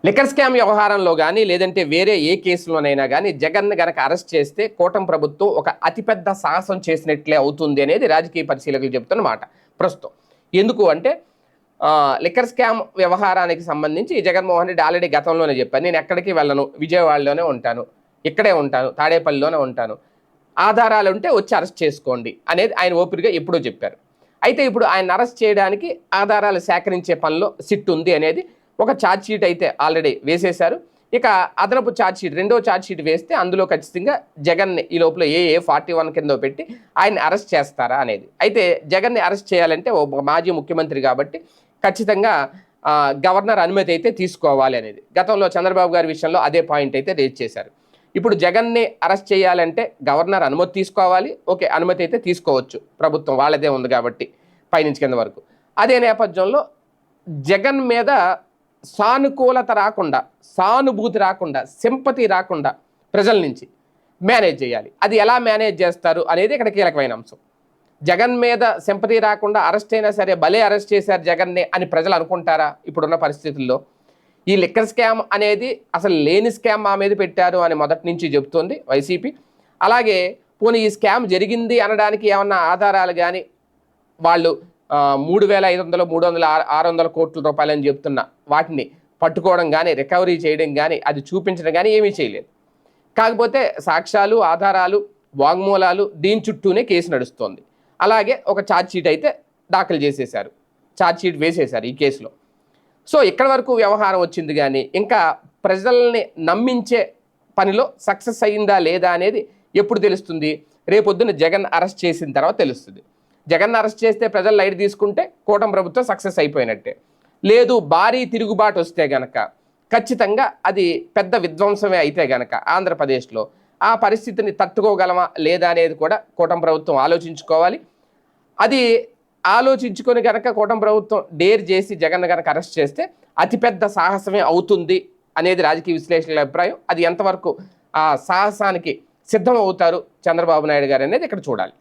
Liquor scam వ్యవహారంలో కానీ లేదంటే వేరే ఏ కేసులోనైనా కానీ జగన్ గనక అరెస్ట్ చేస్తే కూటమి ప్రభుత్వం ఒక అతిపెద్ద సాహసం చేసినట్లే అవుతుంది అనేది రాజకీయ పరిశీలకులు చెబుతున్న మాట ప్రస్తుతం. ఎందుకు అంటే లిక్కర్ స్కామ్ వ్యవహారానికి సంబంధించి జగన్మోహన్ రెడ్డి ఆల్రెడీ గతంలోనే చెప్పారు, నేను ఎక్కడికి వెళ్ళను, విజయవాడలోనే ఉంటాను, ఇక్కడే ఉంటాను, తాడేపల్లిలోనే ఉంటాను, ఆధారాలు ఉంటే వచ్చి అరెస్ట్ చేసుకోండి అనేది ఆయన ఓపికగా ఎప్పుడూ చెప్పారు. అయితే ఇప్పుడు ఆయన అరెస్ట్ చేయడానికి ఆధారాలు సేకరించే పనిలో సిట్ ఉంది అనేది ఒక ఛార్జ్ షీట్ అయితే ఆల్రెడీ వేసేశారు. ఇక అదనపు ఛార్జ్ షీట్, రెండో ఛార్జ్ షీట్ వేస్తే అందులో ఖచ్చితంగా జగన్ని ఈ లోపల ఏ 41 కింద పెట్టి ఆయన్ని అరెస్ట్ చేస్తారా అనేది. అయితే జగన్ని అరెస్ట్ చేయాలంటే ఓ మాజీ ముఖ్యమంత్రి కాబట్టి ఖచ్చితంగా గవర్నర్ అనుమతి అయితే తీసుకోవాలి అనేది గతంలో చంద్రబాబు గారి విషయంలో అదే పాయింట్ అయితే రేజ్ చేశారు. ఇప్పుడు జగన్ని అరెస్ట్ చేయాలంటే గవర్నర్ అనుమతి తీసుకోవాలి. ఓకే, అనుమతి అయితే తీసుకోవచ్చు, ప్రభుత్వం వాళ్ళదే ఉంది కాబట్టి పైనుంచి కింద వరకు. అదే నేపథ్యంలో జగన్ మీద సానుకూలత రాకుండా, సానుభూతి రాకుండా, సింపతి రాకుండా ప్రజల నుంచి మేనేజ్ చేయాలి. అది ఎలా మేనేజ్ చేస్తారు అనేది ఇక్కడ కీలకమైన అంశం. జగన్ మీద సింపతి రాకుండా అరెస్ట్ అయినా సరే భలే అరెస్ట్ చేశారు జగన్నే అని ప్రజలు అనుకుంటారా ఇప్పుడున్న పరిస్థితుల్లో? ఈ లిక్కర్ స్కామ్ అనేది అసలు లేని స్కామ్ మా మీద పెట్టారు అని మొదటి నుంచి చెబుతోంది వైసీపీ. అలాగే పోనీ ఈ స్కామ్ జరిగింది అనడానికి ఏమన్నా ఆధారాలు కానీ, వాళ్ళు 3,500, 300, 600 కోట్ల రూపాయలు అని చెప్తున్న వాటిని పట్టుకోవడం కానీ, రికవరీ చేయడం కానీ, అది చూపించడం కానీ ఏమీ చేయలేదు. కాకపోతే సాక్ష్యాలు, ఆధారాలు, వాంగ్మూలాలు దీని చుట్టూనే కేసు నడుస్తోంది. అలాగే ఒక ఛార్జ్ షీట్ అయితే దాఖలు చేసేశారు, ఛార్జ్ షీట్ వేసేశారు ఈ కేసులో. సో ఇక్కడ వరకు వ్యవహారం వచ్చింది, కానీ ఇంకా ప్రజల్ని నమ్మించే పనిలో సక్సెస్ అయ్యిందా లేదా అనేది ఎప్పుడు తెలుస్తుంది? రేపొద్దున జగన్ అరెస్ట్ చేసిన తర్వాత తెలుస్తుంది. జగన్ అరెస్ట్ చేస్తే ప్రజలు లైట్ తీసుకుంటే కూటమి ప్రభుత్వం సక్సెస్ అయిపోయినట్టే. లేదు, భారీ తిరుగుబాటు వస్తే గనక, ఖచ్చితంగా అది పెద్ద విధ్వంసమే అయితే గనక ఆంధ్రప్రదేశ్లో ఆ పరిస్థితిని తట్టుకోగలమా లేదా అనేది కూడా కూటమి ప్రభుత్వం ఆలోచించుకోవాలి. అది ఆలోచించుకొని గనక కూటమి ప్రభుత్వం డేర్ చేసి జగన్ గనక అరెస్ట్ చేస్తే అతిపెద్ద సాహసమే అవుతుంది అనేది రాజకీయ విశ్లేషకుల అభిప్రాయం. అది ఎంతవరకు ఆ సాహసానికి సిద్ధం అవుతారు చంద్రబాబు నాయుడు గారు అనేది ఇక్కడ చూడాలి.